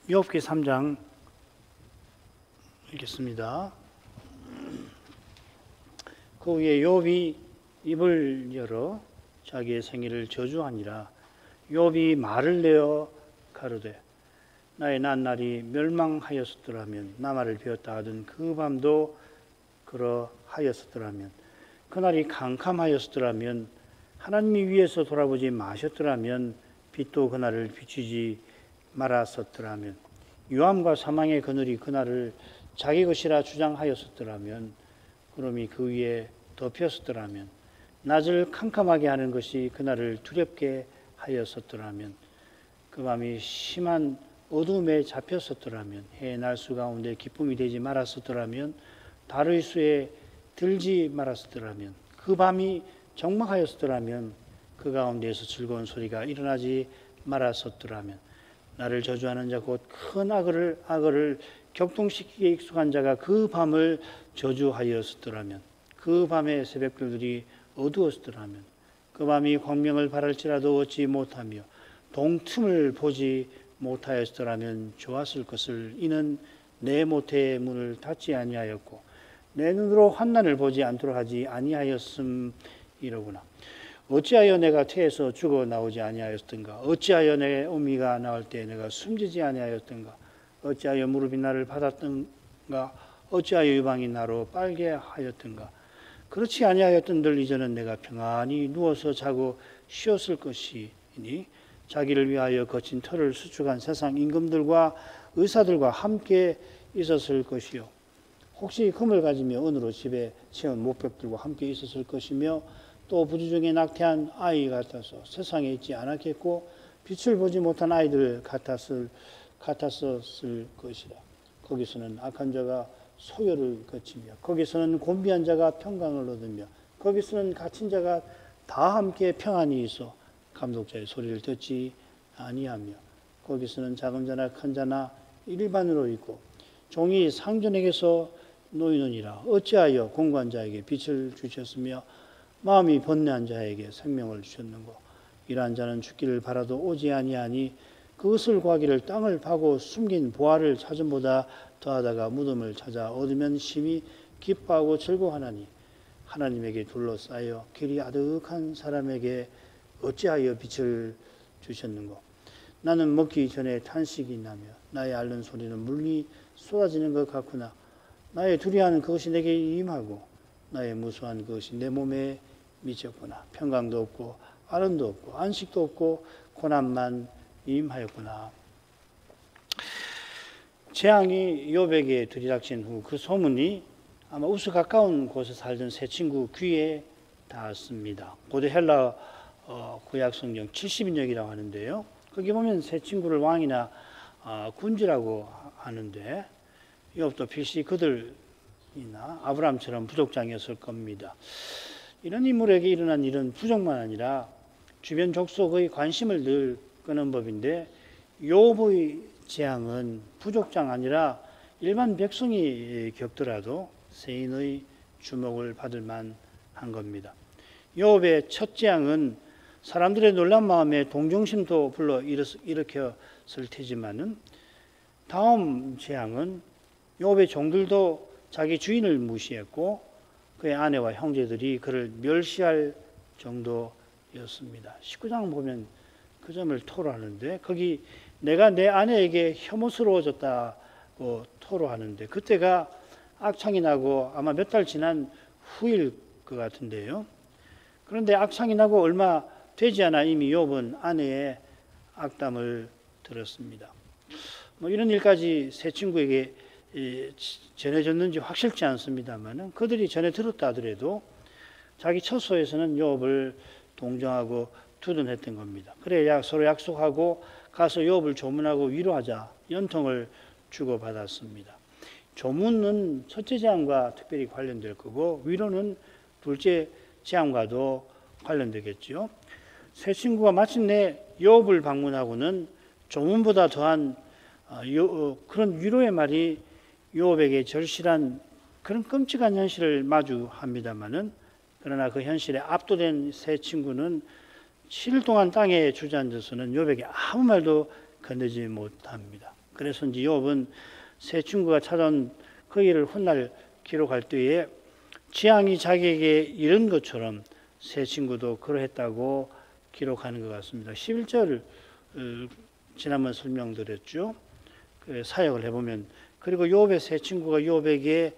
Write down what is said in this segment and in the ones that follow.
욥기 3장 읽겠습니다. 그 후에 욥이 입을 열어 자기의 생일을 저주하니라. 욥이 말을 내어 가로되 나의 낱날이 멸망하였었더라면 나말을 베었다 하던 그 밤도 그러하였었더라면 그날이 캄캄하였었더라면 하나님이 위에서 돌아보지 마셨더라면 빛도 그날을 비추지 말았었더라면 유암과 사망의 그늘이 그날을 자기 것이라 주장하였었더라면 구름이 그 위에 덮였었더라면 낮을 캄캄하게 하는 것이 그날을 두렵게 하였었더라면 그 밤이 심한 어둠에 잡혔었더라면 해의 날수 가운데 기쁨이 되지 말았었더라면 달의 수에 들지 말았었더라면 그 밤이 적막하였었더라면 그 가운데에서 즐거운 소리가 일어나지 말았었더라면 나를 저주하는 자 곧 큰 악을 격동시키기에 익숙한 자가 그 밤을 저주하였었더라면 그 밤의 새벽별들이 어두웠더라면 그 밤이 광명을 바랄지라도 얻지 못하며 동틈을 보지 못하였더라면 좋았을 것을 이는 내 모태의 문을 닫지 아니하였고 내 눈으로 환난을 보지 않도록 하지 아니하였음이로구나. 어찌하여 내가 태에서 죽어 나오지 아니하였던가? 어찌하여 내 어미가 나올 때 내가 숨지지 아니하였던가? 어찌하여 무릎이 나를 받았던가? 어찌하여 유방이 나로 빨게 하였던가? 그렇지 아니하였던들 이전은 내가 평안히 누워서 자고 쉬었을 것이니 자기를 위하여 거친 터를 수축한 세상 임금들과 의사들과 함께 있었을 것이요 혹시 금을 가지며 은으로 집에 채운 목벽들과 함께 있었을 것이며 또 부주 중에 낙태한 아이 같아서 세상에 있지 않았겠고 빛을 보지 못한 아이들 같았을 것이라. 거기서는 악한 자가 소요를 거치며 거기서는 곤비한 자가 평강을 얻으며 거기서는 갇힌 자가 다 함께 평안히 있어 감독자의 소리를 듣지 아니하며 거기서는 작은 자나 큰 자나 일반으로 있고 종이 상전에게서 놓이느니라. 어찌하여 공관자에게 빛을 주셨으며 마음이 번뇌한 자에게 생명을 주셨는고 이러한 자는 죽기를 바라도 오지 아니하니 그것을 구하기를 땅을 파고 숨긴 보화를 찾음보다 더하다가 무덤을 찾아 얻으면 심히 기뻐하고 즐거워하나니 하나님에게 둘러싸여 길이 아득한 사람에게 어찌하여 빛을 주셨는고 나는 먹기 전에 탄식이 나며 나의 앓는 소리는 물이 쏟아지는 것 같구나. 나의 두려워하는 그것이 내게 임하고 나의 무수한 그것이 내 몸에 미쳤구나. 평강도 없고 아름도 없고 안식도 없고 고난만 임하였구나. 재앙이 욥에게 들이닥친 후 그 소문이 아마 우스 가까운 곳에 살던 세 친구 귀에 닿았습니다. 고대 헬라 구약 성경 70인역이라고 하는데요. 거기 보면 세 친구를 왕이나 군주라고 하는데 욥도 필시 그들이나 아브라함처럼 부족장이었을 겁니다. 이런 인물에게 일어난 일은 부족만 아니라 주변 족속의 관심을 늘 끄는 법인데 욥의 재앙은 부족장 아니라 일반 백성이 겪더라도 세인의 주목을 받을 만한 겁니다. 욥의 첫 재앙은 사람들의 놀란 마음에 동정심도 불러 일으켰을 테지만은 다음 재앙은 욥의 종들도 자기 주인을 무시했고 그의 아내와 형제들이 그를 멸시할 정도였습니다. 19장 보면 그 점을 토로하는데 거기 내가 내 아내에게 혐오스러워졌다고 토로하는데 그때가 악창이 나고 아마 몇 달 지난 후일 것 같은데요. 그런데 악창이 나고 얼마 되지 않아 이미 욥은 아내의 악담을 들었습니다. 이런 일까지 세 친구에게 전해졌는지 확실치 않습니다만 그들이 전해 들었다 하더라도 자기 처소에서는 욥을 동정하고 두둔했던 겁니다. 그래 서로 약속하고 가서 욥을 조문하고 위로하자 연통을 주고받았습니다. 조문은 첫째 재앙과 특별히 관련될 거고 위로는 둘째 재앙과도 관련되겠죠. 세 친구가 마침내 욥을 방문하고는 조문보다 더한 그런 위로의 말이 욥에게 절실한 그런 끔찍한 현실을 마주합니다마는 그러나 그 현실에 압도된 세 친구는 7일 동안 땅에 주저앉아서는 욥에게 아무 말도 건네지 못합니다. 그래서 이제 욥은 세 친구가 찾아온 그 일을 훗날 기록할 때에 재앙이 자기에게 이른 것처럼 세 친구도 그러했다고 기록하는 것 같습니다. 11절 지난번 설명드렸죠. 그 사역을 해보면 그리고 욥의 세 친구가 욥에게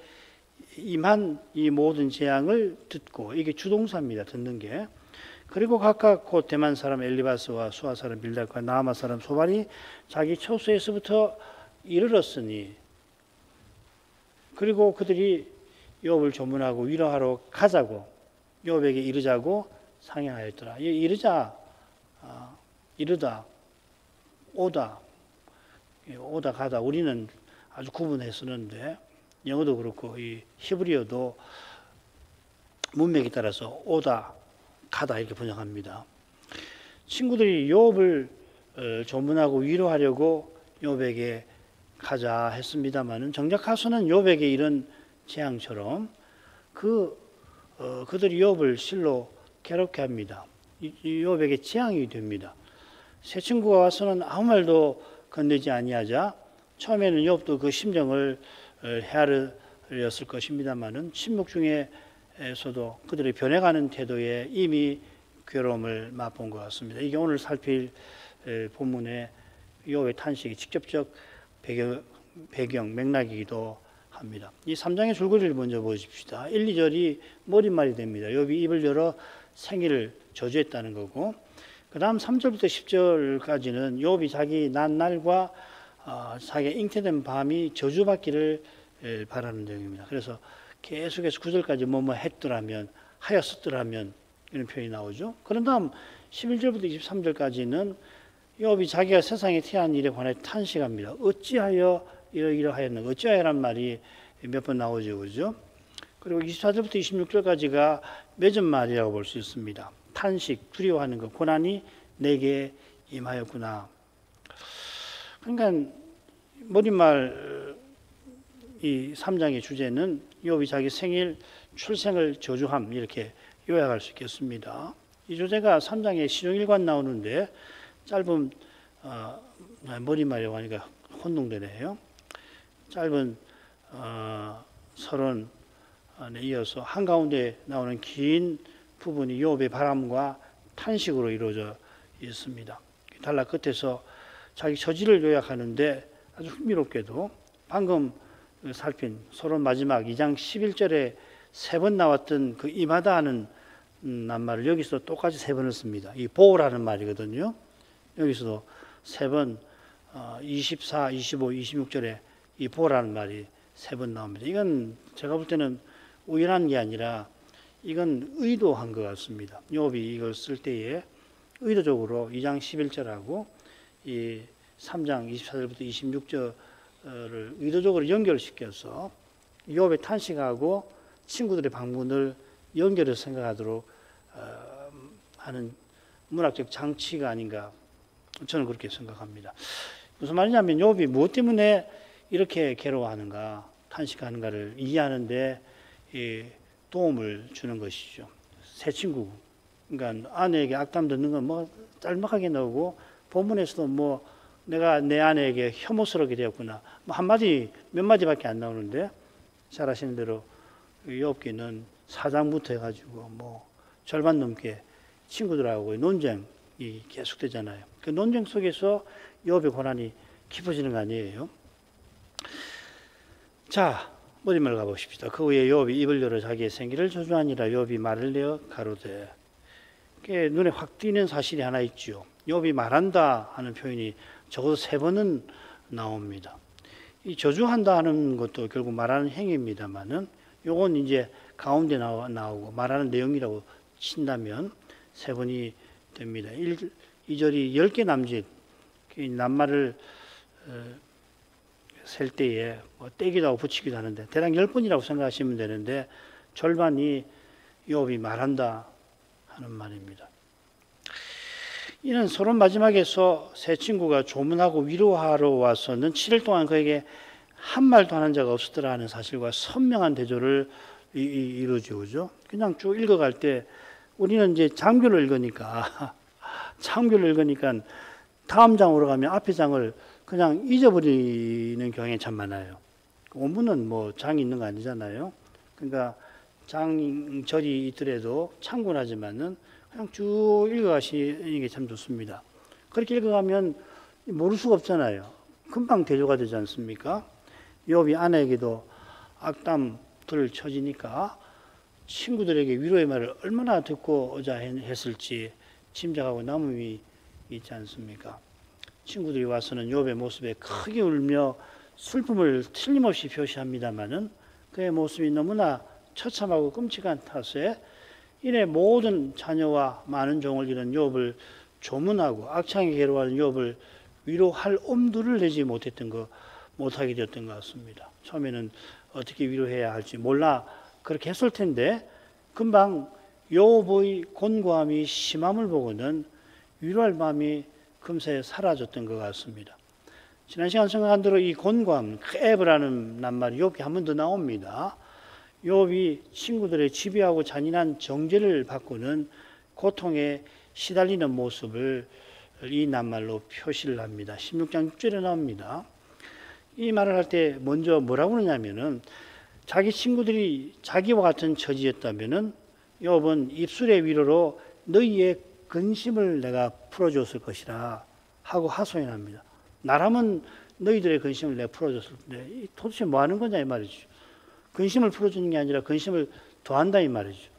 임한 이 모든 재앙을 듣고, 이게 주동사입니다. 듣는 게. 그리고 각각 곧 대만 사람 엘리바스와 수아 사람 빌닷과 나아마 사람 소발이 자기 처소에서부터 이르렀으니, 그리고 그들이 욥을 조문하고 위로하러 가자고, 욥에게 이르자고 상의하였더라. 이르자, 이르다, 오다, 오다 가다, 우리는 아주 구분해 쓰는데 영어도 그렇고 이 히브리어도 문맥에 따라서 오다 가다 이렇게 번역합니다. 친구들이 욥을 조문하고 위로하려고 욥에게 가자 했습니다마는 정작 가서는 욥에게 이런 재앙처럼 그들이 욥을 실로 괴롭게 합니다. 욥에게 재앙이 됩니다. 세 친구가 와서는 아무 말도 건네지 아니하자 처음에는 욥도 그 심정을 헤아렸을 것입니다마는 침묵 중에서도 그들의 변해가는 태도에 이미 괴로움을 맛본 것 같습니다. 이게 오늘 살필 본문의 욥의 탄식이 직접적 배경 맥락이기도 합니다. 이 3장의 줄거리를 먼저 보십시다. 1, 2절이 머릿말이 됩니다. 욥이 입을 열어 생일을 저주했다는 거고, 그 다음 3절부터 10절까지는 욥이 자기 난 날과 자기가 잉태된 밤이 저주받기를 바라는 내용입니다. 그래서 계속해서 9절까지 뭐뭐 했더라면, 하였었더라면 이런 표현이 나오죠. 그런 다음 11절부터 23절까지는 욥이 자기가 세상에 태어난 일에 관해 탄식합니다. 어찌하여 이러하였는가? 어찌하여란 말이 몇 번 나오죠. 그죠? 그리고 24절부터 26절까지가 맺은 말이라고 볼 수 있습니다. 탄식, 두려워하는 것, 고난이 내게 임하였구나. 그러니까 머릿말 이 3장의 주제는 욥이 자기 생일 출생을 저주함, 이렇게 요약할 수 있겠습니다. 이 주제가 3장에 시종일관 나오는데 짧은 머릿말이라고 하니까 혼동되네요. 짧은 서론에 이어서 한가운데 나오는 긴 부분이 욥의 바람과 탄식으로 이루어져 있습니다. 단락 끝에서 자기 처지를 요약하는데 아주 흥미롭게도 방금 살핀 서론 마지막 2장 11절에 3번 나왔던 그 임하다 하는 낱말을 여기서 똑같이 3번을 씁니다. 이 보호라는 말이거든요. 여기서도 3번 24, 25, 26절에 이 보호라는 말이 3번 나옵니다. 이건 제가 볼 때는 우연한 게 아니라 이건 의도한 것 같습니다. 욥이 이걸 쓸 때에 의도적으로 2장 11절하고 이 3장 24절부터 26절을 의도적으로 연결시켜서 욥의 탄식하고 친구들의 방문을 연결해서 생각하도록 하는 문학적 장치가 아닌가, 저는 그렇게 생각합니다. 무슨 말이냐면 욥이 무엇 때문에 이렇게 괴로워하는가, 탄식하는가를 이해하는데 도움을 주는 것이죠. 새 친구, 그러니까 아내에게 악담 듣는 건 뭐 짤막하게 나오고, 본문에서도 뭐 내가 내 아내에게 혐오스럽게 되었구나, 뭐 한마디 몇 마디밖에 안 나오는데, 잘 아시는 대로 욥기는 4장부터 해가지고 뭐 절반 넘게 친구들하고 논쟁이 계속되잖아요. 그 논쟁 속에서 욥의 고난이 깊어지는 거 아니에요. 자, 머릿말 가보십시다. 그 후에 욥이 입을 열어 자기의 생기를 저주하니라. 욥이 말을 내어 가로되. 눈에 확 띄는 사실이 하나 있죠. 욥이 말한다 하는 표현이 적어도 3번은 나옵니다. 이 저주한다 하는 것도 결국 말하는 행위입니다만은, 요건 이제 가운데 나오고 말하는 내용이라고 친다면 3번이 됩니다. 2절이 10개 남짓, 낱말을 셀 때에 뭐 떼기도 하고 붙이기도 하는데 대략 10번이라고 생각하시면 되는데, 절반이 욥이 말한다 하는 말입니다. 이는 서론 마지막에서 세 친구가 조문하고 위로하러 와서는 7일 동안 그에게 한 말도 안 한 자가 없었더라 하는 사실과 선명한 대조를 이루어지죠. 그냥 쭉 읽어갈 때 우리는 이제 장교를 읽으니까 다음 장으로 가면 앞의 장을 그냥 잊어버리는 경향이 참 많아요. 원문은 뭐 장이 있는 거 아니잖아요. 그러니까 장절이 있더라도 참고하지만은 그냥 쭉 읽어가시는 게 참 좋습니다. 그렇게 읽어가면 모를 수가 없잖아요. 금방 대조가 되지 않습니까? 욥이 아내에게도 악담들을 쳐지니까 친구들에게 위로의 말을 얼마나 듣고자 했을지 짐작하고 남음이 있지 않습니까? 친구들이 와서는 욥의 모습에 크게 울며 슬픔을 틀림없이 표시합니다마는 그의 모습이 너무나 처참하고 끔찍한 탓에 이래 모든 자녀와 많은 종을 잃은 욥을 조문하고 악창에 괴로워하는 욥을 위로할 엄두를 내지 못하게 되었던 것 같습니다. 처음에는 어떻게 위로해야 할지 몰라 그렇게 했을 텐데 금방 욥의 곤고함이 심함을 보고는 위로할 마음이 금세 사라졌던 것 같습니다. 지난 시간 생각한 대로 이 곤고함, 크에브라는 낱말이 욥기 한 번 더 나옵니다. 욥이 친구들의 집요하고 잔인한 정죄를 받고는 고통에 시달리는 모습을 이 낱말로 표시를 합니다. 16장 6절에 나옵니다. 이 말을 할 때 먼저 뭐라고 그러냐면은 자기 친구들이 자기와 같은 처지였다면은 욥은 입술의 위로로 너희의 근심을 내가 풀어줬을 것이라 하고 하소연합니다. 나라면 너희들의 근심을 내가 풀어줬을 텐데 도대체 뭐 하는 거냐 이 말이죠. 근심을 풀어주는 게 아니라 근심을 더한다 이 말이죠.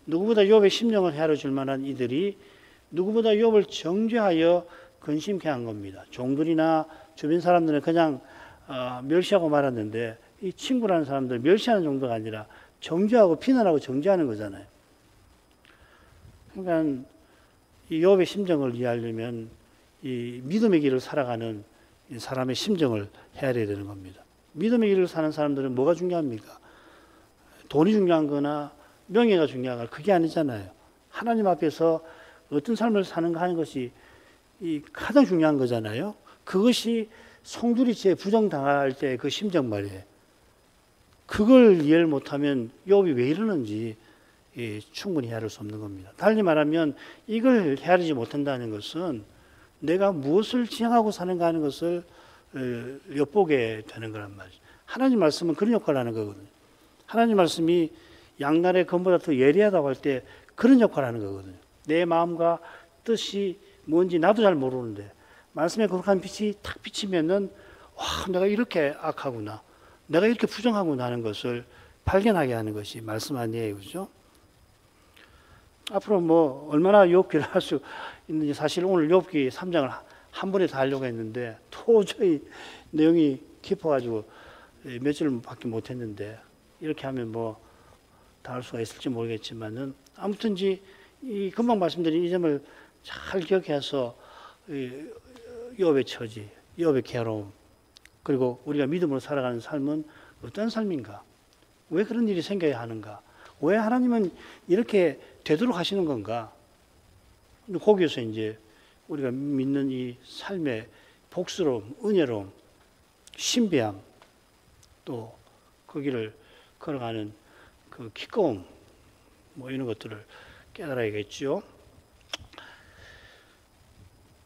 누구보다 욥의 심령을 헤아려 줄 만한 이들이 누구보다 욥을 정죄하여 근심케 한 겁니다. 종들이나 주변 사람들은 그냥 멸시하고 말았는데 이 친구라는 사람들 멸시하는 정도가 아니라 정죄하고 비난하고 정죄하는 거잖아요. 그러니까 이 욥의 심정을 이해하려면 이 믿음의 길을 살아가는 사람의 심정을 헤아려야 되는 겁니다. 믿음의 길을 사는 사람들은 뭐가 중요합니까? 돈이 중요한 거나 명예가 중요한 거 그게 아니잖아요. 하나님 앞에서 어떤 삶을 사는가 하는 것이 이 가장 중요한 거잖아요. 그것이 송두리째 부정당할 때 그 심정 말이에요. 그걸 이해를 못하면 욥이 왜 이러는지 충분히 헤아릴 수 없는 겁니다. 달리 말하면 이걸 헤아리지 못한다는 것은 내가 무엇을 지향하고 사는가 하는 것을 엿보게 되는 거란 말이죠. 하나님 말씀은 그런 역할을 하는 거거든요. 하나님 말씀이 양날의 검보다 더 예리하다고 할 때 그런 역할을 하는 거거든요. 내 마음과 뜻이 뭔지 나도 잘 모르는데 말씀에 거룩한 빛이 탁 비치면은 와, 내가 이렇게 악하구나. 내가 이렇게 부정하구나 하는 것을 발견하게 하는 것이 말씀 아니에요. 그죠? 앞으로 뭐 얼마나 욥기를 할 수 있는지 사실 오늘 욥기 3장을 한 번에 다 하려고 했는데 도저히 내용이 깊어가지고 몇 줄밖에 못했는데 이렇게 하면 뭐 다 할 수가 있을지 모르겠지만은 아무튼지 이 금방 말씀드린 이 점을 잘 기억해서 욥의 처지, 욥의 괴로움 그리고 우리가 믿음으로 살아가는 삶은 어떤 삶인가? 왜 그런 일이 생겨야 하는가? 왜 하나님은 이렇게 되도록 하시는 건가? 거기에서 이제 우리가 믿는 이 삶의 복스러움, 은혜로움, 신비함, 또 그 길을 걸어가는 그 기꺼움, 뭐 이런 것들을 깨달아야겠죠.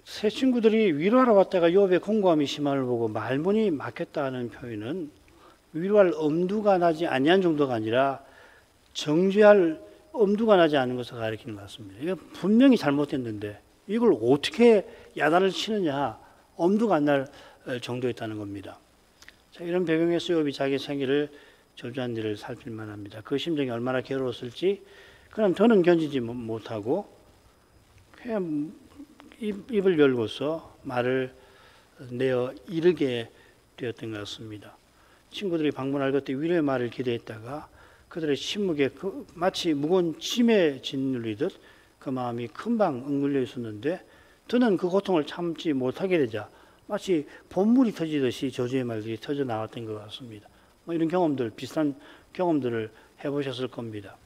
새 친구들이 위로하러 왔다가 욥의 공고함이 심함을 보고 말문이 막혔다는 표현은 위로할 엄두가 나지 아니한 정도가 아니라 정죄할 엄두가 나지 않은 것을 가리키는 것 같습니다. 이거 분명히 잘못됐는데 이걸 어떻게 야단을 치느냐 엄두가 안 날 정도였다는 겁니다. 자, 이런 배경에서 욥이 자기 생애를 저주한 일을 살필 만합니다. 그 심정이 얼마나 괴로웠을지 그럼 더는 견디지 못하고 그냥 입을 열고서 말을 내어 이르게 되었던 것 같습니다. 친구들이 방문할 그때 위로의 말을 기대했다가 그들의 침묵에 마치 무거운 짐에 짓눌리듯 그 마음이 금방 엉글려 있었는데 더는 그 고통을 참지 못하게 되자 마치 본물이 터지듯이 저주의 말들이 터져 나왔던 것 같습니다. 뭐 이런 경험들, 비슷한 경험들을 해보셨을 겁니다.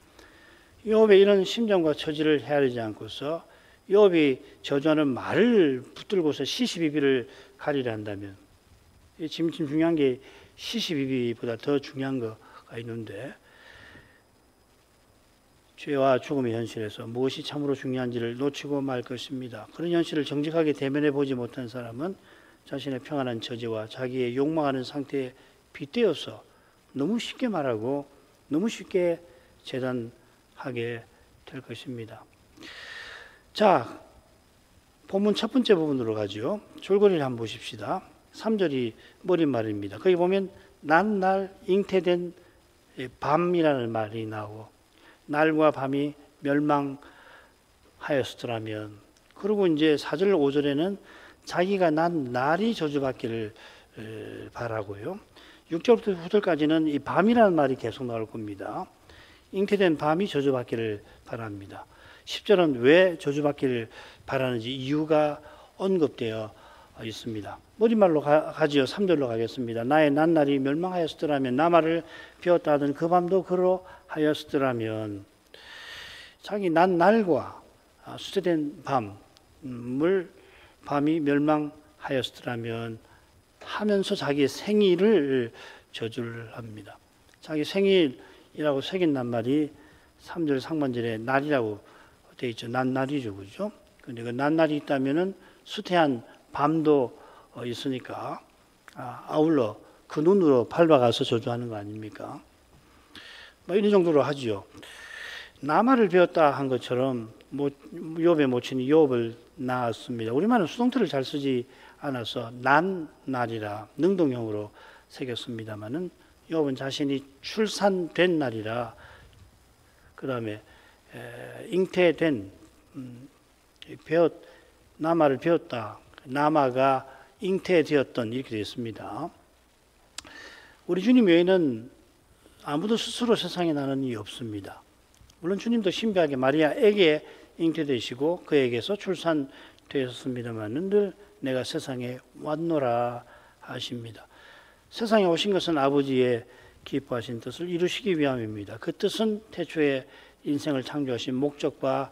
욥의 이런 심정과 처지를 헤아리지 않고서 욥이 저주하는 말을 붙들고서 시시비비를 가리려 한다면 지금 중요한 게 시시비비보다 더 중요한 거가 있는데 죄와 죽음의 현실에서 무엇이 참으로 중요한지를 놓치고 말 것입니다. 그런 현실을 정직하게 대면해 보지 못한 사람은 자신의 평안한 처지와 자기의 욕망하는 상태에 빗대어서 너무 쉽게 말하고 너무 쉽게 재단하게 될 것입니다. 자, 본문 첫 번째 부분으로 가죠. 줄거리를 한번 보십시다. 3절이 머릿말입니다. 거기 보면 난날 잉태된 밤이라는 말이 나오고 날과 밤이 멸망하였더라면, 그리고 이제 4절 5절에는 자기가 난 날이 저주받기를 바라고요. 6절부터 9절까지는 이 밤이라는 말이 계속 나올 겁니다. 잉태된 밤이 저주받기를 바랍니다. 10절은 왜 저주받기를 바라는지 이유가 언급되어 있습니다. 머릿말로 가지요. 3절로 가겠습니다. 나의 난날이 멸망하였더라면, 나말을 비웠다 하던 그 밤도 그러하였더라면, 자기 난날과 수태된 밤이 멸망하였더라면 하면서 자기의 생일을 저주를 합니다. 자기 생일이라고 새긴 낱말이 3절 상반절에 날이라고 되어 있죠. 난날이죠, 그죠? 근데 그 난날이 있다면은 수태한 밤도 있으니까 아울러 그 눈으로 밟아가서 저주하는 거 아닙니까? 뭐 이런 정도로 하지요. 나말을 배웠다 한 것처럼 욥의 모친이 욥을 낳았습니다. 우리말은 수동태를 잘 쓰지 않아서 난날이라 능동형으로 새겼습니다만은 욥은 자신이 출산된 날이라, 그 다음에 잉태된 나마를 배웠다, 나마가 잉태되었던, 이렇게 되어 있습니다. 우리 주님 외에는 아무도 스스로 세상에 나는 이 없습니다. 물론 주님도 신비하게 마리아에게 잉태되시고 그에게서 출산되었습니다만 늘 내가 세상에 왔노라 하십니다. 세상에 오신 것은 아버지의 기뻐하신 뜻을 이루시기 위함입니다. 그 뜻은 태초에 인생을 창조하신 목적과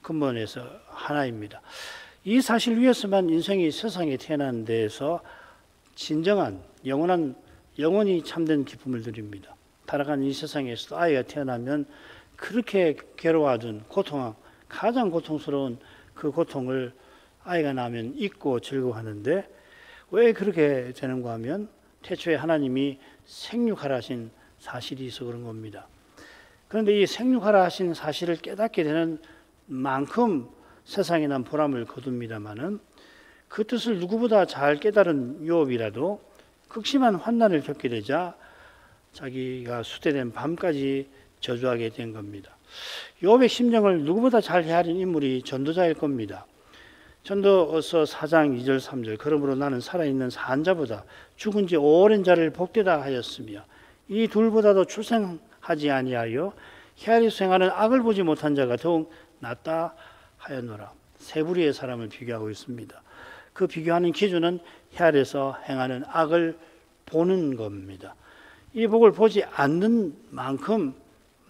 근본에서 하나입니다. 이 사실 위에서만 인생이 세상에 태어난 데에서 진정한 영원히 참된 기쁨을 누립니다. 타락한 이 세상에서 아이가 태어나면 그렇게 괴로워하던 가장 고통스러운 그 고통을 아이가 낳으면 잊고 즐거워하는데, 왜 그렇게 되는가 하면 태초에 하나님이 생육하라 하신 사실이 있어 그런 겁니다. 그런데 이 생육하라 하신 사실을 깨닫게 되는 만큼 세상에 난 보람을 거둡니다마는, 그 뜻을 누구보다 잘 깨달은 욥이라도 극심한 환난을 겪게 되자 자기가 수태된 밤까지 저주하게 된 겁니다. 욥의 심정을 누구보다 잘 헤아린 인물이 전도자일 겁니다. 전도서 4장 2절 3절 그러므로 나는 살아있는 산자보다 죽은 지 오랜 자를 복되다 하였으며 이 둘보다도 출생하지 아니하여 헤아리서 행하는 악을 보지 못한 자가 더욱 낫다 하였노라. 세 부류의 사람을 비교하고 있습니다. 그 비교하는 기준은 헤아려서 행하는 악을 보는 겁니다. 이 복을 보지 않는 만큼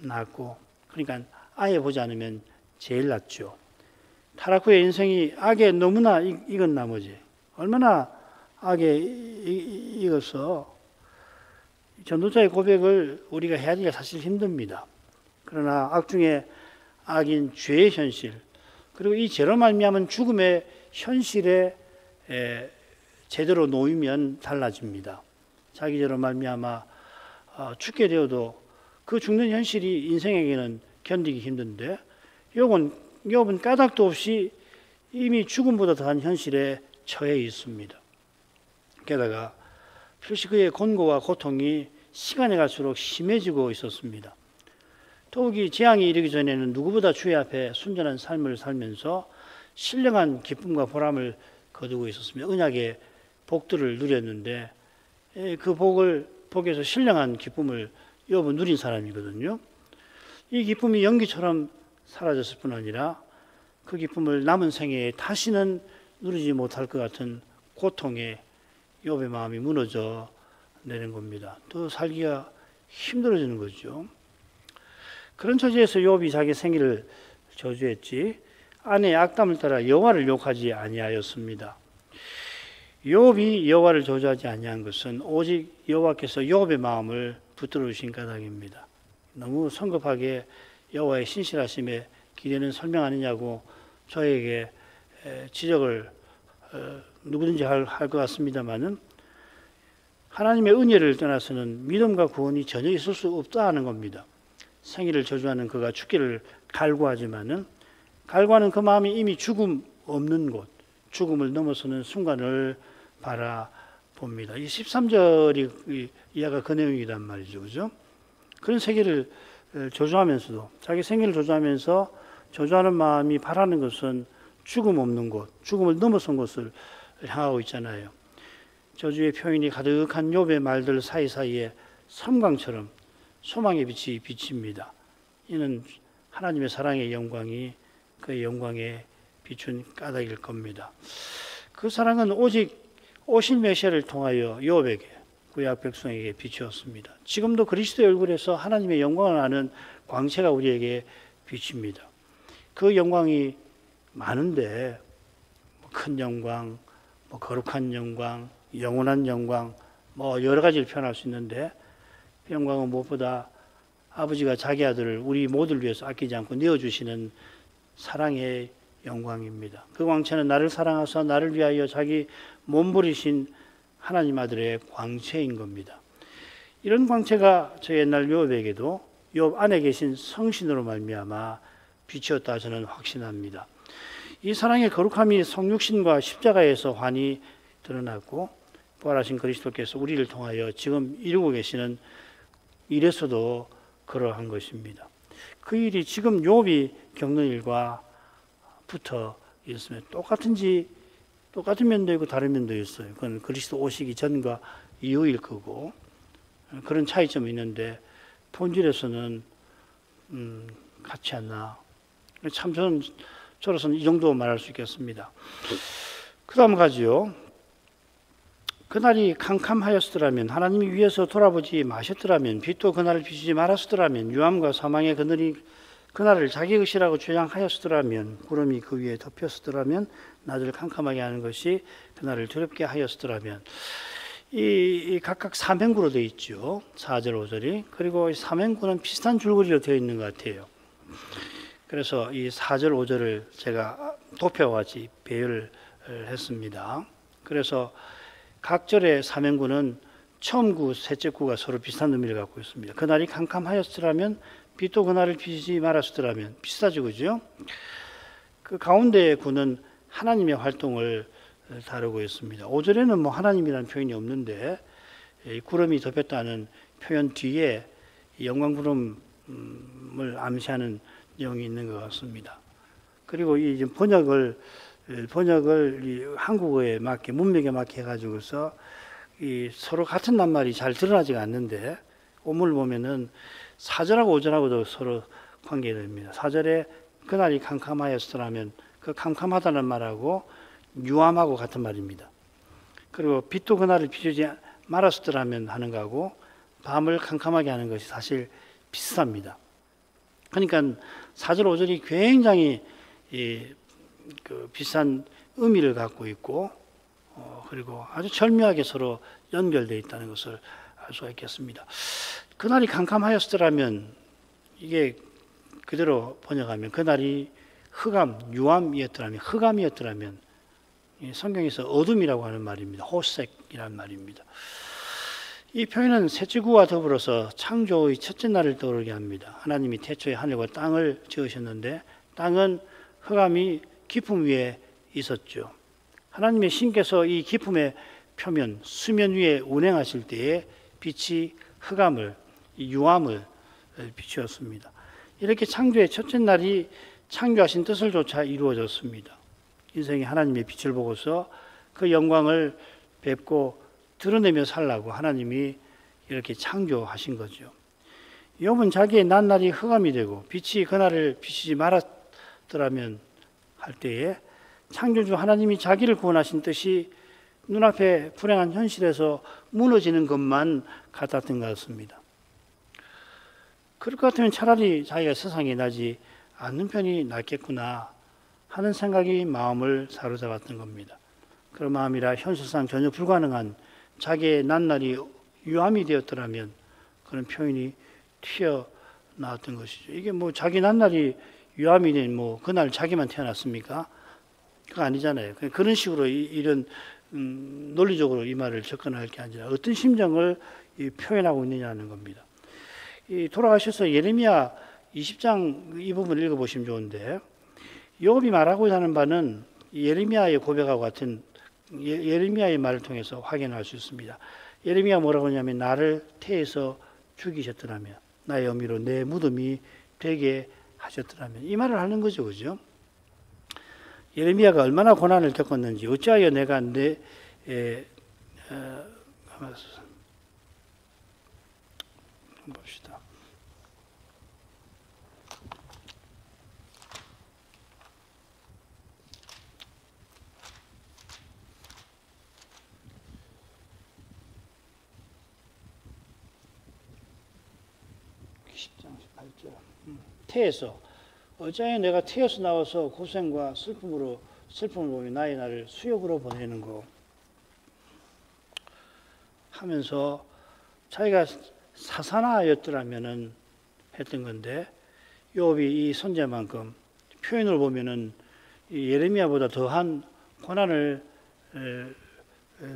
낫고, 그러니까 아예 보지 않으면 제일 낫죠. 타락 후에 인생이 악에 너무나 익은 나머지 얼마나 악에 익어서 전도자의 고백을 우리가 헤아리기가 사실 힘듭니다. 그러나 악 중에 악인 죄의 현실, 그리고 이 죄로 말미암은 죽음의 현실에 제대로 놓이면 달라집니다. 자기 죄로 말미암아 죽게 되어도 그 죽는 현실이 인생에게는 견디기 힘든데, 욥은 까닭도 없이 이미 죽음보다 더한 현실에 처해 있습니다. 게다가 필시 그의 곤고와 고통이 시간이 갈수록 심해지고 있었습니다. 더욱이 재앙이 이르기 전에는 누구보다 주의 앞에 순전한 삶을 살면서 신령한 기쁨과 보람을 거두고 있었으며 언약의 복들을 누렸는데, 그 복에서 신령한 기쁨을 욥은 누린 사람이거든요. 이 기쁨이 연기처럼 사라졌을 뿐 아니라 그 기쁨을 남은 생애에 다시는 누리지 못할 것 같은 고통에 욥의 마음이 무너져 내는 겁니다. 또 살기가 힘들어지는 거죠. 그런 처지에서 욥이 자기 생일을 저주했지 아내의 악담을 따라 여호와를 욕하지 아니하였습니다. 욥이 여호와를 저주하지 아니한 것은 오직 여호와께서 욥의 마음을 붙들어 주신 까닭입니다. 너무 성급하게 여호와의 신실하심에 기대는 설명 아니냐고 저에게 지적을 누구든지 할 것 같습니다만은, 하나님의 은혜를 떠나서는 믿음과 구원이 전혀 있을 수 없다는 겁니다. 생일을 저주하는 그가 죽기를 갈구하지만은, 갈구하는 그 마음이 이미 죽음 없는 곳, 죽음을 넘어서는 순간을 바라봅니다. 이 13절이 이하가 그 내용이란 말이죠. 그죠? 그런 세계를 저주하면서도, 자기 생일을 저주하면서 저주하는 마음이 바라는 것은 죽음 없는 곳, 죽음을 넘어선 곳을 향하고 있잖아요. 저주의 표현이 가득한 욥의 말들 사이사이에 섬광처럼 소망의 빛이 비칩니다. 이는 하나님의 사랑의 영광이 그의 영광에 비춘 까닭일 겁니다. 그 사랑은 오직 오실 메시아를 통하여 욥에게, 구약 백성에게 비추었습니다. 지금도 그리스도의 얼굴에서 하나님의 영광을 아는 광채가 우리에게 비칩니다. 그 영광이 많은데, 큰 영광, 거룩한 영광, 영원한 영광, 여러 가지를 표현할 수 있는데, 그 영광은 무엇보다 아버지가 자기 아들을 우리 모두를 위해서 아끼지 않고 내어주시는 사랑의 영광입니다. 그 광채는 나를 사랑하사 나를 위하여 자기 몸부리신 하나님 아들의 광채인 겁니다. 이런 광채가 저 옛날 욥에게도 욥 안에 계신 성신으로 말미암아 비추었다 저는 확신합니다. 이 사랑의 거룩함이 성육신과 십자가에서 환히 드러났고, 부활하신 그리스도께서 우리를 통하여 지금 이루고 계시는 일에서도 그러한 것입니다. 그 일이 지금 욥이 겪는 일과 붙어 있으면 똑같은 면도 있고 다른 면도 있어요. 그건 그리스도 오시기 전과 이후일 거고, 그런 차이점이 있는데 본질에서는 같지 않나. 참 저로서는 이 정도 말할 수 있겠습니다. 그 다음 가지요. 그날이 캄캄하였더라면, 하나님이 위에서 돌아보지 마셨더라면, 빛도 그날을 비추지 말았더라면, 유암과 사망의 그늘이 그날을 자기 것이라고 주장하였더라면, 구름이 그 위에 덮였더라면, 낮을 캄캄하게 하는 것이 그날을 두렵게 하였더라면. 이 각각 삼행구로 되어 있죠. 4절 5절이. 그리고 이 삼행구는 비슷한 줄거리로 되어 있는 것 같아요. 그래서 이 4절 5절을 제가 도표와 같이 배열을 했습니다. 그래서 각 절의 삼행구는 처음 구, 셋째 구가 서로 비슷한 의미를 갖고 있습니다. 그날이 캄캄하였더라면, 빛도 그날을 비추지 말았더라면. 비슷하죠, 그죠? 그 가운데의 구는 하나님의 활동을 다루고 있습니다. 5절에는 하나님이라는 표현이 없는데, 구름이 덮였다는 표현 뒤에 영광구름을 암시하는 내용이 있는 것 같습니다. 그리고 이 번역을 이 한국어에 맞게, 문맥에 맞게 해가지고서 이 서로 같은 낱말이 잘 드러나지가 않는데, 오문을 보면은 4절하고 5절하고도 서로 관계됩니다. 4절에 그날이 캄캄하였더라면, 그 캄캄하다는 말하고 유암하고 같은 말입니다. 그리고 빛도 그날을 비추지 말았더라면 하는 거하고 밤을 캄캄하게 하는 것이 사실 비슷합니다. 그러니까 4절 5절이 굉장히 비슷한 의미를 갖고 있고, 그리고 아주 절묘하게 서로 연결되어 있다는 것을 알 수가 있겠습니다. 그날이 캄캄하였더라면, 이게 그대로 번역하면 그날이 흑암이었더라면, 성경에서 어둠이라고 하는 말입니다. 호색이라는 말입니다. 이 표현은 셋째 구와 더불어서 창조의 첫째 날을 떠오르게 합니다. 하나님이 태초에 하늘과 땅을 지으셨는데, 땅은 흑암이 깊음 위에 있었죠. 하나님의 신께서 이 깊음의 표면, 수면 위에 운행하실 때에 빛이 흑암을, 유암을 비추었습니다. 이렇게 창조의 첫째 날이 창조하신 뜻을 조차 이루어졌습니다. 인생이 하나님의 빛을 보고서 그 영광을 뵙고 드러내며 살라고 하나님이 이렇게 창조하신 거죠. 욥은 자기의 낮날이 흑암이 되고 빛이 그날을 비추지 말았더라면 할 때에 창조주 하나님이 자기를 구원하신 뜻이 눈앞에 불행한 현실에서 무너지는 것만 같았던 것 같습니다. 그럴 것 같으면 차라리 자기가 세상에 나지 않는 편이 낫겠구나 하는 생각이 마음을 사로잡았던 겁니다. 그런 마음이라 현실상 전혀 불가능한 자기의 낮날이 유암이 되었더라면 그런 표현이 나왔던 것이죠. 이게 뭐 자기 난날이 유암이니 뭐 그날 자기만 태어났습니까? 그거 아니잖아요. 그런 식으로 이런 논리적으로 이 말을 접근할 게 아니라 어떤 심정을 표현하고 있느냐는 겁니다. 돌아가셔서 예레미야 20장 이 부분을 읽어보시면 좋은데, 욥이 말하고 하는 바는 예레미야의 고백하고 같은 예레미야의 말을 통해서 확인할 수 있습니다. 예레미야 뭐라고 하냐면 나를 태에서 죽이셨더라면 나의 어미로 내 무덤이 되게 하셨더라면, 이 말을 하는 거죠. 그죠? 예레미야가 얼마나 고난을 겪었는지, 어찌하여 내가 봅시다. 태에서 어찌하여 내가 태에서 나와서 고생과 슬픔을 보며 나의 날을 수욕으로 보내는 거 하면서 자기가 사사나였더라면은 했던 건데, 욥이 이 선제만큼 표현을 보면은 예레미야보다 더한 고난을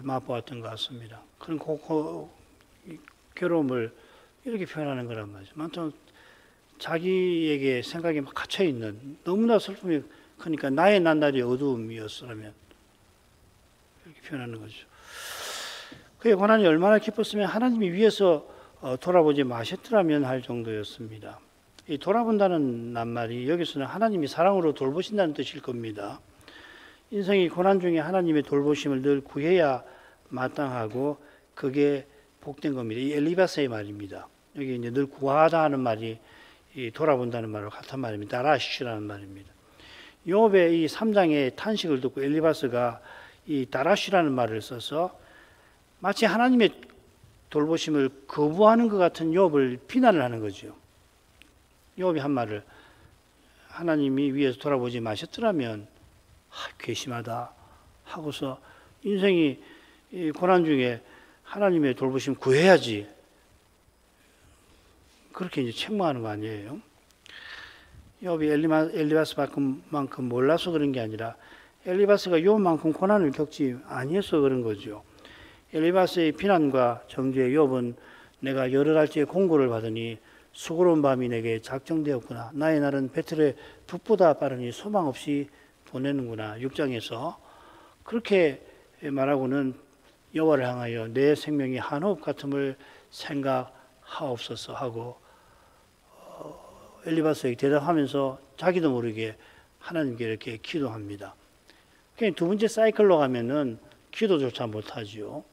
맛보았던 것 같습니다. 그런 괴로움을 이렇게 표현하는 거란 말이죠. 아무튼 자기에게 생각이 막 갇혀 있는, 너무나 슬픔이 크니까 나의 난날이 어두움이었으라면, 이렇게 표현하는 거죠. 그의 고난이 얼마나 깊었으면 하나님이 위에서 돌아보지 마셨더라면 할 정도였습니다. 이 돌아본다는 낱말이 여기서는 하나님이 사랑으로 돌보신다는 뜻일 겁니다. 인생이 고난 중에 하나님의 돌보심을 늘 구해야 마땅하고 그게 복된 겁니다. 이 엘리바스의 말입니다. 여기 이제 늘 구하다 하는 말이 이 돌아본다는 말과 같은 말입니다. 다라시라는 말입니다. 욥의 이 3장의 탄식을 듣고 엘리바스가 이 다라시라는 말을 써서 마치 하나님의 돌보심을 거부하는 것 같은 욥을 비난을 하는 거죠. 욥이 한 말을, 하나님이 위에서 돌아보지 마셨더라면 괘씸하다 하고서 인생이 고난 중에 하나님의 돌보심 구해야지, 그렇게 이제 책망하는 거 아니에요. 욥이 엘리바스만큼 몰라서 그런 게 아니라 엘리바스가 욥만큼 고난을 겪지 아니해서 그런 거죠. 엘리바스의 비난과 정죄에 욥은 내가 여러 달째 공고를 받으니 수고로운 밤이 내게 작정되었구나. 나의 날은 배틀의 북보다 빠르니 소망 없이 보내는구나. 6장에서 그렇게 말하고는 여호와를 향하여 내 생명이 한호흡 같음을 생각하옵소서 하고 엘리바스에게 대답하면서 자기도 모르게 하나님께 이렇게 기도합니다. 두 번째 사이클로 가면은 기도조차 못하지요.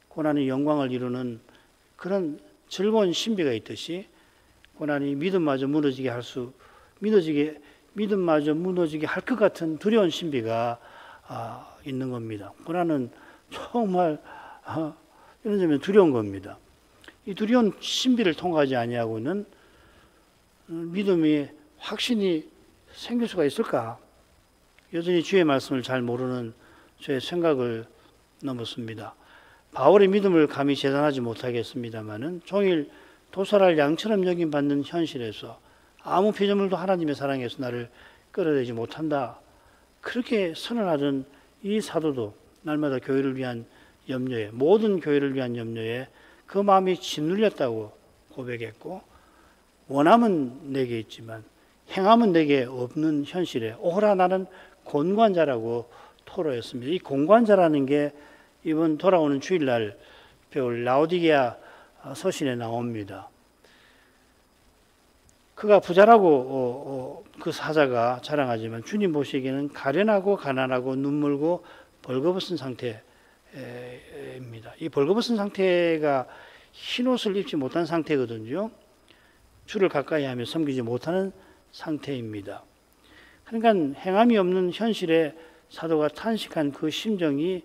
고난이 영광을 이루는 그런 즐거운 신비가 있듯이 고난이 믿음마저 무너지게 할 것 같은 두려운 신비가 있는 겁니다. 고난은 정말 이런 점에 두려운 겁니다. 이 두려운 신비를 통과하지 아니하고는 믿음이 확신이 생길 수가 있을까? 여전히 주의 말씀을 잘 모르는 저의 생각을 넘었습니다. 바울의 믿음을 감히 재단하지 못하겠습니다마는 종일 도살할 양처럼 여김받는 현실에서 아무 피조물도 하나님의 사랑에서 나를 끌어내지 못한다, 그렇게 선언하던 이 사도도 날마다 교회를 위한 염려에, 모든 교회를 위한 염려에 그 마음이 짓눌렸다고 고백했고, 원함은 내게 있지만 행함은 내게 없는 현실에 오호라 나는 곤고한자라고 토로했습니다. 이 곤고한자라는 게 이번 돌아오는 주일날 배울 라오디게아 서신에 나옵니다. 그가 부자라고 그 사자가 자랑하지만 주님 보시기에는 가련하고 가난하고 눈물고 벌거벗은 상태입니다. 이 벌거벗은 상태가 흰옷을 입지 못한 상태거든요. 주를 가까이 하며 섬기지 못하는 상태입니다. 그러니까 행함이 없는 현실에 사도가 탄식한 그 심정이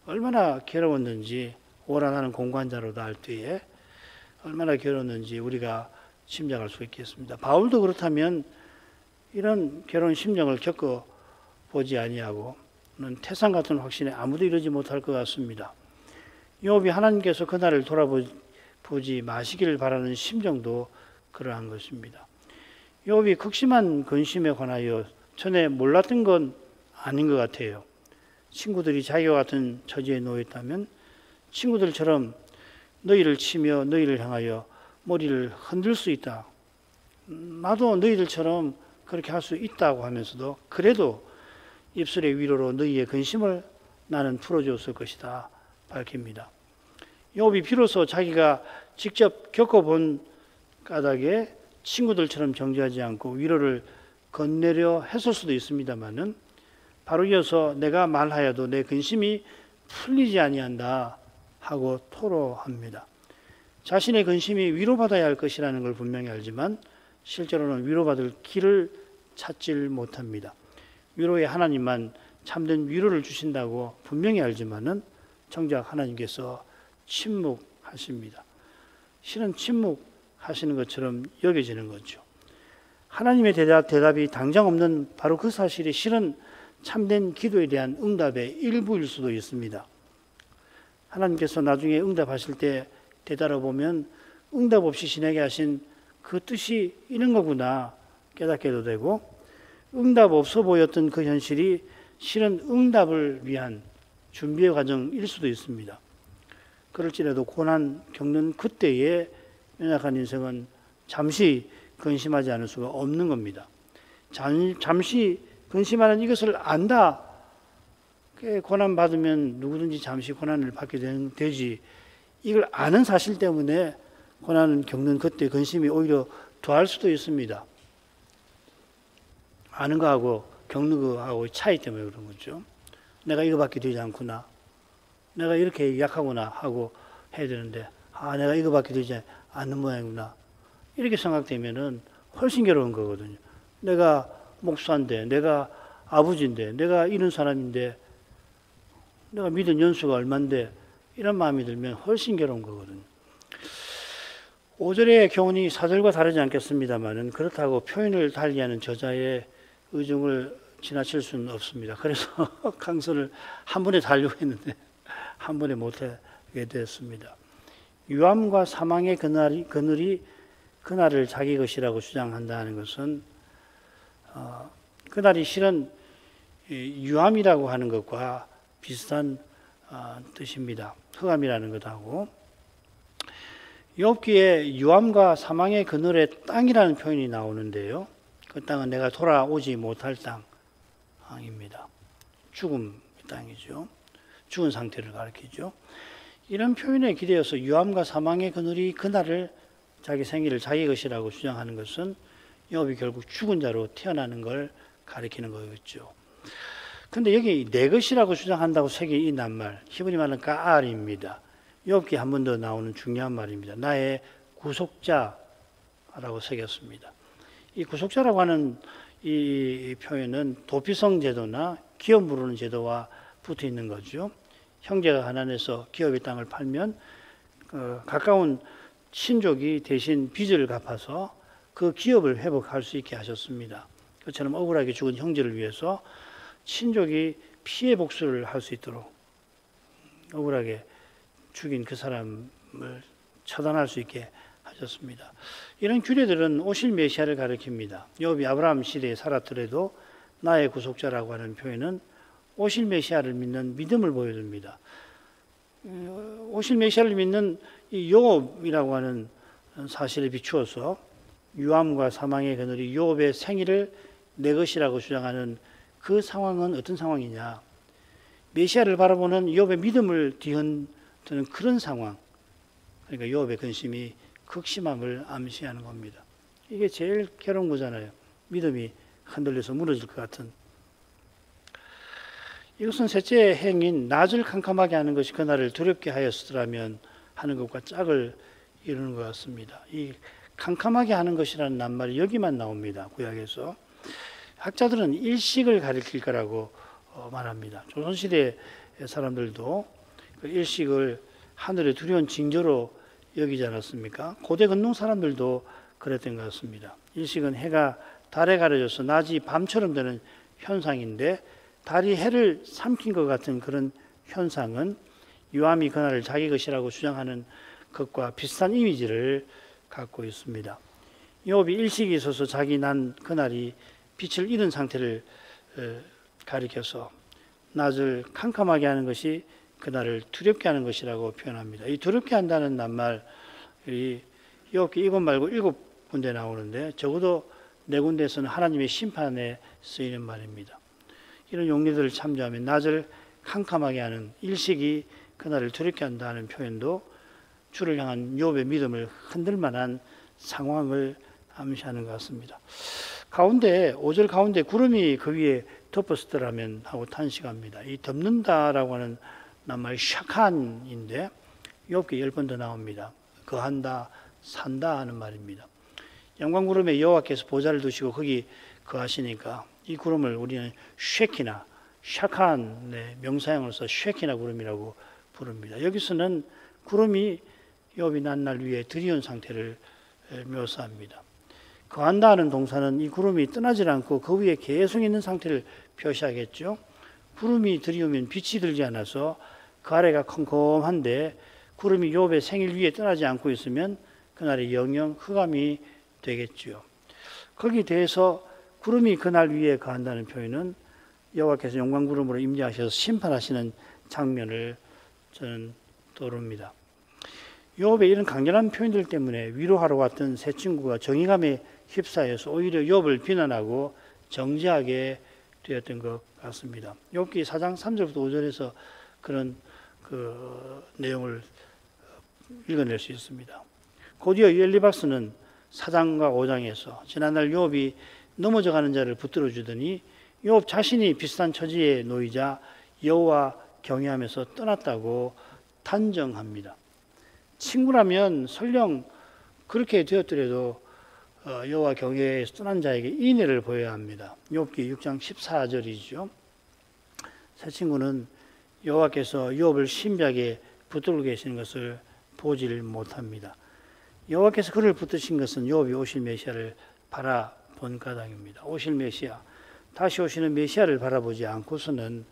얼마나 괴로웠는지, 오라 나는 공관자로다 할 때에 얼마나 괴로웠는지 우리가 짐작할 수 있겠습니다. 바울도 그렇다면 이런 괴로운 심정을 겪어보지 아니하고는 태산 같은 확신에 아무도 이르지 못할 것 같습니다. 욥이 하나님께서 그날을 돌아보지 마시기를 바라는 심정도 그러한 것입니다. 욥이 극심한 근심에 관하여 전에 몰랐던 건 아닌 것 같아요. 친구들이 자기와 같은 처지에 놓였다면 친구들처럼 너희를 치며 너희를 향하여 머리를 흔들 수 있다. 나도 너희들처럼 그렇게 할 수 있다고 하면서도 그래도 입술의 위로로 너희의 근심을 나는 풀어주었을 것이다 밝힙니다. 욥이 비로소 자기가 직접 겪어본 까닭에 친구들처럼 정죄하지 않고 위로를 건네려 했을 수도 있습니다만은 바로 이어서 내가 말하여도 내 근심이 풀리지 아니한다 하고 토로합니다. 자신의 근심이 위로받아야 할 것이라는 걸 분명히 알지만 실제로는 위로받을 길을 찾질 못합니다. 위로의 하나님만 참된 위로를 주신다고 분명히 알지만은 정작 하나님께서 침묵하십니다. 실은 침묵하시는 것처럼 여겨지는 거죠. 하나님의 대답이 당장 없는 바로 그 사실이 실은 참된 기도에 대한 응답의 일부일 수도 있습니다. 하나님께서 나중에 응답하실 때 되돌아보면 응답 없이 지내게 하신 그 뜻이 이런 거구나 깨닫게도 되고, 응답 없어 보였던 그 현실이 실은 응답을 위한 준비의 과정일 수도 있습니다. 그럴지라도 고난 겪는 그때의 연약한 인생은 잠시 근심하지 않을 수가 없는 겁니다. 잠시 근심하는 이것을 안다. 고난 받으면 누구든지 잠시 고난을 받게 되지. 이걸 아는 사실 때문에 고난을 겪는 그때 근심이 오히려 더할 수도 있습니다. 아는 거하고 겪는 거하고 차이 때문에 그런 거죠. 내가 이거밖에 되지 않구나. 내가 이렇게 약하구나 하고 해야 되는데 내가 이거밖에 되지 않는 모양이구나. 이렇게 생각되면은 훨씬 괴로운 거거든요. 내가 목사인데, 내가 아버지인데, 내가 이런 사람인데, 내가 믿은 연수가 얼만데 이런 마음이 들면 훨씬 괴로운 거거든요. 5절의 교훈이 4절과 다르지 않겠습니다만은 그렇다고 표현을 달리하는 저자의 의중을 지나칠 수는 없습니다. 그래서 강서를 한 번에 달려고 했는데 한 번에 못하게 됐습니다. 유암과 사망의 그늘이 그날을 자기 것이라고 주장한다는 것은 그날이 실은 유암이라고 하는 것과 비슷한 뜻입니다. 흑암이라는 것하고. 욥기에 유암과 사망의 그늘의 땅이라는 표현이 나오는데요. 그 땅은 내가 돌아오지 못할 땅입니다. 죽음의 땅이죠. 죽은 상태를 가리키죠. 이런 표현에 기대어서 유암과 사망의 그늘이 그날을 자기 생일을 자기 것이라고 주장하는 것은 욥이 결국 죽은 자로 태어나는 걸 가리키는 거겠죠. 근데 여기 내 것이라고 주장한다고 새긴 이 낱말, 히브리 말은 까알입니다. 욥기 한 번 더 나오는 중요한 말입니다. 나의 구속자라고 새겼습니다. 이 구속자라고 하는 이 표현은 도피성 제도나 기업 부르는 제도와 붙어 있는 거죠. 형제가 가난해서 기업의 땅을 팔면 가까운 친족이 대신 빚을 갚아서 그 기업을 회복할 수 있게 하셨습니다. 그처럼 억울하게 죽은 형제를 위해서 친족이 피해 복수를 할 수 있도록 억울하게 죽인 그 사람을 처단할 수 있게 하셨습니다. 이런 규례들은 오실 메시아를 가리킵니다. 욥이 아브라함 시대에 살았더라도 나의 구속자라고 하는 표현은 오실 메시아를 믿는 믿음을 보여줍니다. 오실 메시아를 믿는 이 욥이라고 하는 사실에 비추어서 유암과 사망의 그늘이 욥의 생일을 내 것이라고 주장하는 그 상황은 어떤 상황이냐? 메시아를 바라보는 욥의 믿음을 뒤흔드는 그런 상황. 그러니까 욥의 근심이 극심함을 암시하는 겁니다. 이게 제일 괴로운 거잖아요. 믿음이 흔들려서 무너질 것 같은. 이것은 셋째 행인 낮을 캄캄하게 하는 것이 그날을 두렵게 하였으라면 하는 것과 짝을 이루는 것 같습니다. 이 캄캄하게 하는 것이라는 낱말이 여기만 나옵니다. 구약에서. 학자들은 일식을 가리킬 거라고 말합니다. 조선시대 사람들도 그 일식을 하늘의 두려운 징조로 여기지 않았습니까? 고대 근동 사람들도 그랬던 것 같습니다. 일식은 해가 달에 가려져서 낮이 밤처럼 되는 현상인데 달이 해를 삼킨 것 같은 그런 현상은 유암이 그날을 자기 것이라고 주장하는 것과 비슷한 이미지를 갖고 있습니다. 욥이 일식이 있어서 자기 난 그날이 빛을 잃은 상태를 가리켜서 낮을 캄캄하게 하는 것이 그날을 두렵게 하는 것이라고 표현합니다. 이 두렵게 한다는 낱말이 욥기 이곳 말고 7군데 나오는데 적어도 4군데에서는 하나님의 심판에 쓰이는 말입니다. 이런 용례들을 참조하면 낮을 캄캄하게 하는 일식이 그날을 두렵게 한다는 표현도 주를 향한 욥의 믿음을 흔들 만한 상황을 암시하는 것 같습니다. 가운데 5절 가운데 구름이 그 위에 덮었더라면 하고 탄식합니다. 이 덮는다라고 하는 낱말 샤칸인데 욥기 10번 더 나옵니다. 거한다, 산다 하는 말입니다. 영광 구름에 여호와께서 보좌를 두시고 거기 거하시니까 이 구름을 우리는 쉐키나 샤칸의 명사형으로서 쉐키나 구름이라고 부릅니다. 여기서는 구름이 욥이 난날 위에 들이온 상태를 묘사합니다. 거한다 하는 동사는 이 구름이 떠나질 않고 그 위에 계속 있는 상태를 표시하겠죠. 구름이 들이오면 빛이 들지 않아서 그 아래가 컴컴한데 구름이 욥의 생일 위에 떠나지 않고 있으면 그날이 영영 흑암이 되겠죠. 거기에 대해서 구름이 그날 위에 거한다는 표현은 여호와께서 영광 구름으로 임재하셔서 심판하시는 장면을 저는 떠오릅니다. 욥의 이런 강렬한 표현들 때문에 위로하러 왔던 세 친구가 정의감에 휩싸여서 오히려 욥을 비난하고 정죄하게 되었던 것 같습니다. 욥기 4장 3절부터 5절에서 그런 내용을 읽어낼 수 있습니다. 곧이어 엘리바스는 4장과 5장에서 지난날 욥이 넘어져가는 자를 붙들어 주더니 욥 자신이 비슷한 처지에 놓이자 여호와 경외하면서 떠났다고 단정합니다. 친구라면 설령 그렇게 되었더라도 여호와 경외에서 떠난 자에게 인애를 보여야 합니다. 욥기 6장 14절이죠. 새 친구는 여호와께서 욥을 신비하게 붙들고 계시는 것을 보지를 못합니다. 여호와께서 그를 붙드신 것은 욥이 오실 메시아를 바라본 까닭입니다. 오실 메시아, 다시 오시는 메시아를 바라보지 않고서는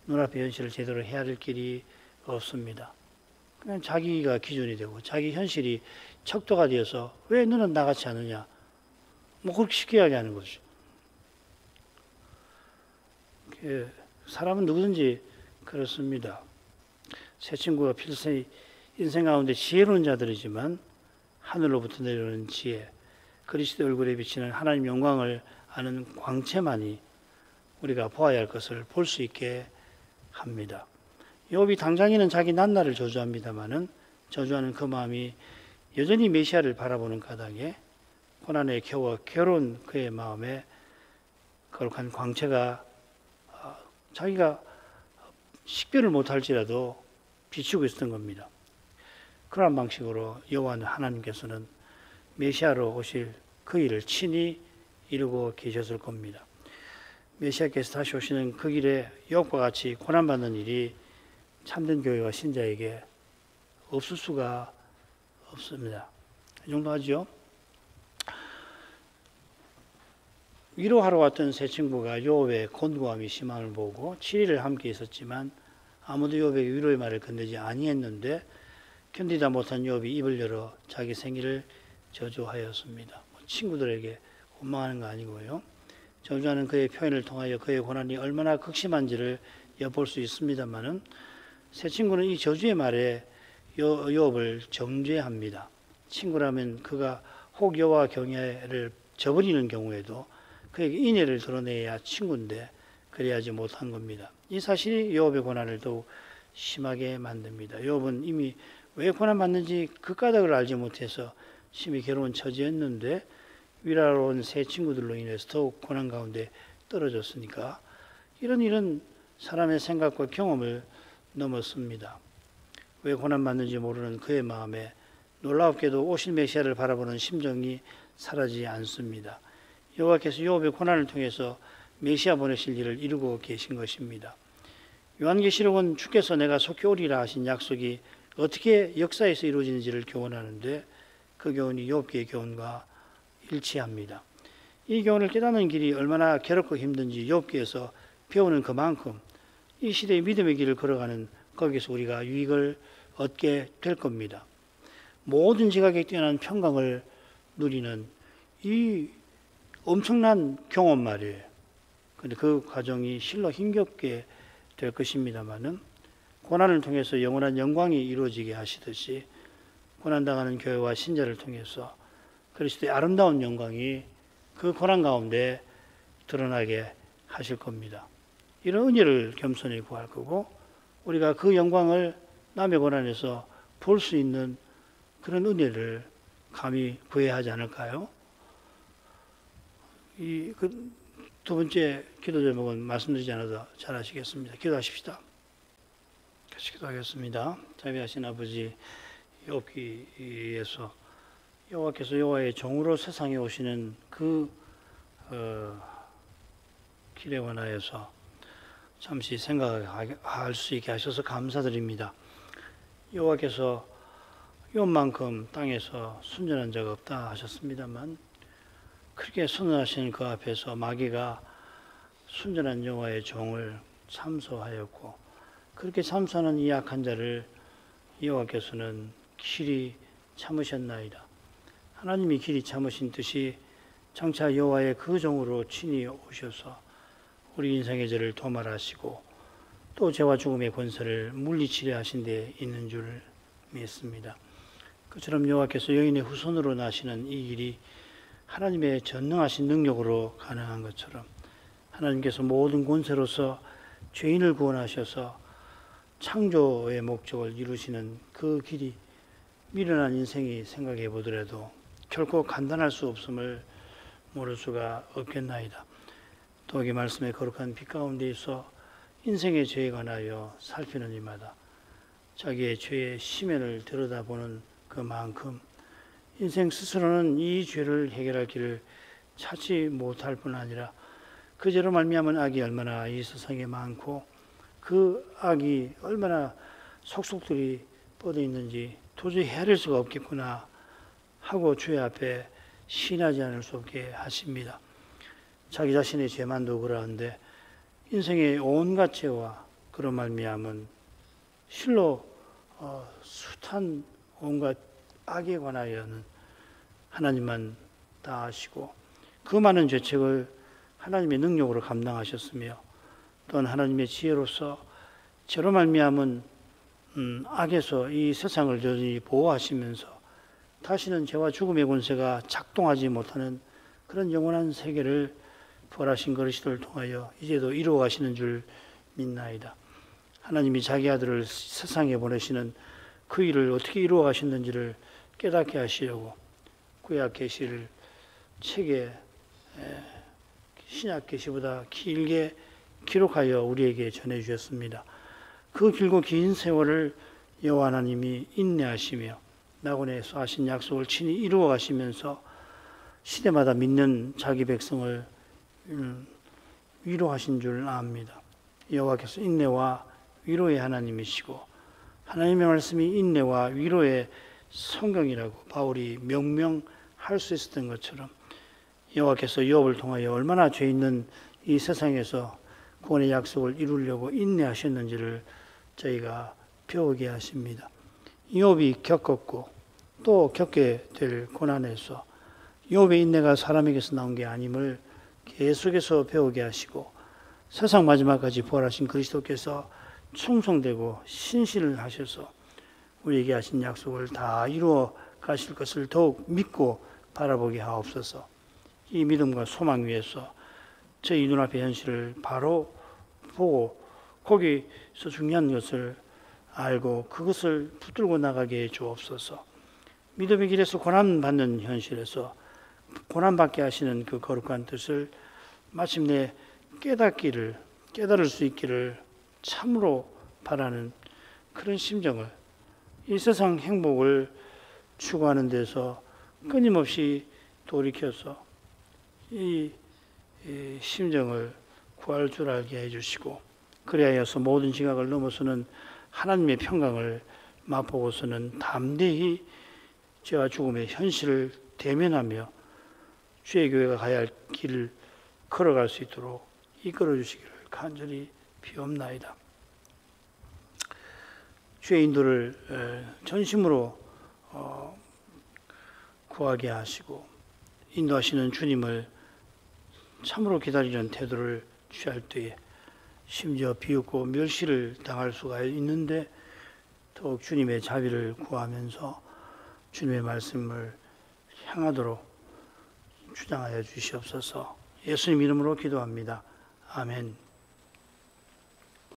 눈앞의 현실을 제대로 헤아릴 길이 없습니다. 그냥 자기가 기준이 되고 자기 현실이 척도가 되어서 왜 너는 나같이 하느냐, 뭐 그렇게 쉽게 이야기하는 거죠. 사람은 누구든지 그렇습니다. 새 친구가 필시 인생 가운데 지혜로운 자들이지만 하늘로부터 내려오는 지혜, 그리스도 얼굴에 비치는 하나님 영광을 아는 광채만이 우리가 보아야 할 것을 볼 수 있게 합니다. 욥이 당장에는 자기 난날을 저주합니다마는 저주하는 그 마음이 여전히 메시아를 바라보는 까닭에 고난에 겨워 괴로운 그의 마음에 거룩한 광채가 자기가 식별을 못할지라도 비추고 있었던 겁니다. 그런 방식으로 여호와는 하나님께서는 메시아로 오실 그 일을 친히 이루고 계셨을 겁니다. 메시아께서 다시 오시는 그 길에 욥과 같이 고난받는 일이 참된 교회와 신자에게 없을 수가 없습니다. 이 정도 하죠. 위로하러 왔던 세 친구가 욥의 곤고함이 심함을 보고 7일을 함께 있었지만 아무도 욥에게 위로의 말을 건네지 아니했는데 견디다 못한 욥이 입을 열어 자기 생일을 저주하였습니다. 친구들에게 원망하는 거 아니고요. 저주하는 그의 표현을 통하여 그의 고난이 얼마나 극심한지를 엿볼 수 있습니다만은 새 친구는 이 저주의 말에 욥을 정죄합니다. 친구라면 그가 혹 여호와 경외를 저버리는 경우에도 그에게 인애를 드러내야 친구인데 그래야지 못한 겁니다. 이 사실이 욥의 고난을 더욱 심하게 만듭니다. 욥은 이미 왜 고난받는지 그 까닭을 알지 못해서 심히 괴로운 처지였는데 위로하러 온 새 친구들로 인해서 더욱 고난 가운데 떨어졌으니까 이런 일은 사람의 생각과 경험을 넘었습니다. 왜 고난받는지 모르는 그의 마음에 놀랍게도 오실 메시아를 바라보는 심정이 사라지지 않습니다. 여호와께서 욥의 고난을 통해서 메시아 보내실 일을 이루고 계신 것입니다. 요한계시록은 주께서 내가 속히 오리라 하신 약속이 어떻게 역사에서 이루어지는지를 교훈하는데 그 교훈이 욥기의 교훈과 일치합니다. 이 교훈을 깨닫는 길이 얼마나 괴롭고 힘든지 욥기에서 배우는 그만큼 이 시대의 믿음의 길을 걸어가는 거기서 우리가 유익을 얻게 될 겁니다. 모든 지각에 뛰어난 평강을 누리는 이 엄청난 경험 말이에요. 근데 그 과정이 실로 힘겹게 될 것입니다만은 고난을 통해서 영원한 영광이 이루어지게 하시듯이 고난당하는 교회와 신자를 통해서 그리스도의 아름다운 영광이 그 고난 가운데 드러나게 하실 겁니다. 이런 은혜를 겸손히 구할 거고 우리가 그 영광을 남의 고난에서 볼 수 있는 그런 은혜를 감히 구해야 하지 않을까요? 두 번째 기도 제목은 말씀드리지 않아도 잘 아시겠습니다. 기도하십시다. 같이 기도하겠습니다. 자비하신 아버지, 욥기에서 여호와께서 여호와의 종으로 세상에 오시는 그 길에 관하여서 잠시 생각할 수 있게 하셔서 감사드립니다. 여호와께서 욥만큼 땅에서 순전한 자가 없다 하셨습니다만 그렇게 선언하신 그 앞에서 마귀가 순전한 여호와의 종을 참소하였고 그렇게 참소하는 이 약한 자를 여호와께서는 길이 참으셨나이다. 하나님이 길이 참으신 뜻이 장차 여호와의 그 종으로 친히 오셔서 우리 인생의 죄를 도말하시고 또 죄와 죽음의 권세를 물리치려 하신 데 있는 줄 믿습니다. 그처럼 여호와께서 여인의 후손으로 나시는 이 일이 하나님의 전능하신 능력으로 가능한 것처럼 하나님께서 모든 권세로서 죄인을 구원하셔서 창조의 목적을 이루시는 그 길이 미련한 인생이 생각해 보더라도 결코 간단할 수 없음을 모를 수가 없겠나이다. 도기 말씀의 거룩한 빛 가운데 있어 인생의 죄에 관하여 살피는 이마다 자기의 죄의 심연을 들여다보는 그만큼 인생 스스로는 이 죄를 해결할 길을 찾지 못할 뿐 아니라 그 죄로 말미암은 악이 얼마나 이 세상에 많고 그 악이 얼마나 속속들이 뻗어 있는지 도저히 헤아릴 수가 없겠구나 하고 주의 앞에 신하지 않을 수 없게 하십니다. 자기 자신의 죄만도 그러한데 인생의 온갖 죄와 그로 말미암은 실로 숱한 온갖 악에 관하여는 하나님만 다 아시고 그 많은 죄책을 하나님의 능력으로 감당하셨으며 또한 하나님의 지혜로서 죄로 말미암은 악에서 이 세상을 여전히 보호하시면서 다시는 죄와 죽음의 권세가 작동하지 못하는 그런 영원한 세계를 부활하신 그리스도를 통하여 이제도 이루어 가시는 줄 믿나이다. 하나님이 자기 아들을 세상에 보내시는 그 일을 어떻게 이루어 가셨는지를 깨닫게 하시려고 구약 계시를 책에 신약 계시보다 길게 기록하여 우리에게 전해주셨습니다. 그 길고 긴 세월을 여호와 하나님이 인내하시며 낙원에서 하신 약속을 친히 이루어 가시면서 시대마다 믿는 자기 백성을 위로하신 줄 압니다. 여호와께서 인내와 위로의 하나님이시고 하나님의 말씀이 인내와 위로의 성경이라고 바울이 명명할 수 있었던 것처럼 여호와께서 욥을 통하여 얼마나 죄 있는 이 세상에서 구원의 약속을 이루려고 인내하셨는지를 저희가 배우게 하십니다. 욥이 겪었고 또 겪게 될 고난에서 욥의 인내가 사람에게서 나온 게 아님을 계속해서 배우게 하시고 세상 마지막까지 부활하신 그리스도께서 충성되고 신실을 하셔서 우리에게 하신 약속을 다 이루어 가실 것을 더욱 믿고 바라보게 하옵소서. 이 믿음과 소망 위에서 저희 눈앞의 현실을 바로 보고 거기서 중요한 것을 알고 그것을 붙들고 나가게 해 주옵소서. 믿음의 길에서 고난받는 현실에서 고난받게 하시는 그 거룩한 뜻을 마침내 깨달을 수 있기를 참으로 바라는 그런 심정을 이 세상 행복을 추구하는 데서 끊임없이 돌이켜서 이 심정을 구할 줄 알게 해주시고 그리하여서 모든 지각을 넘어서는 하나님의 평강을 맛보고서는 담대히 죄와 죽음의 현실을 대면하며 주의 교회가 가야 할 길을 걸어갈 수 있도록 이끌어 주시기를 간절히 비옵나이다. 주의 인도를 전심으로 구하게 하시고 인도하시는 주님을 참으로 기다리는 태도를 취할 때에 심지어 비웃고 멸시를 당할 수가 있는데 더욱 주님의 자비를 구하면서 주님의 말씀을 향하도록 주장하여 주시옵소서. 예수님 이름으로 기도합니다. 아멘.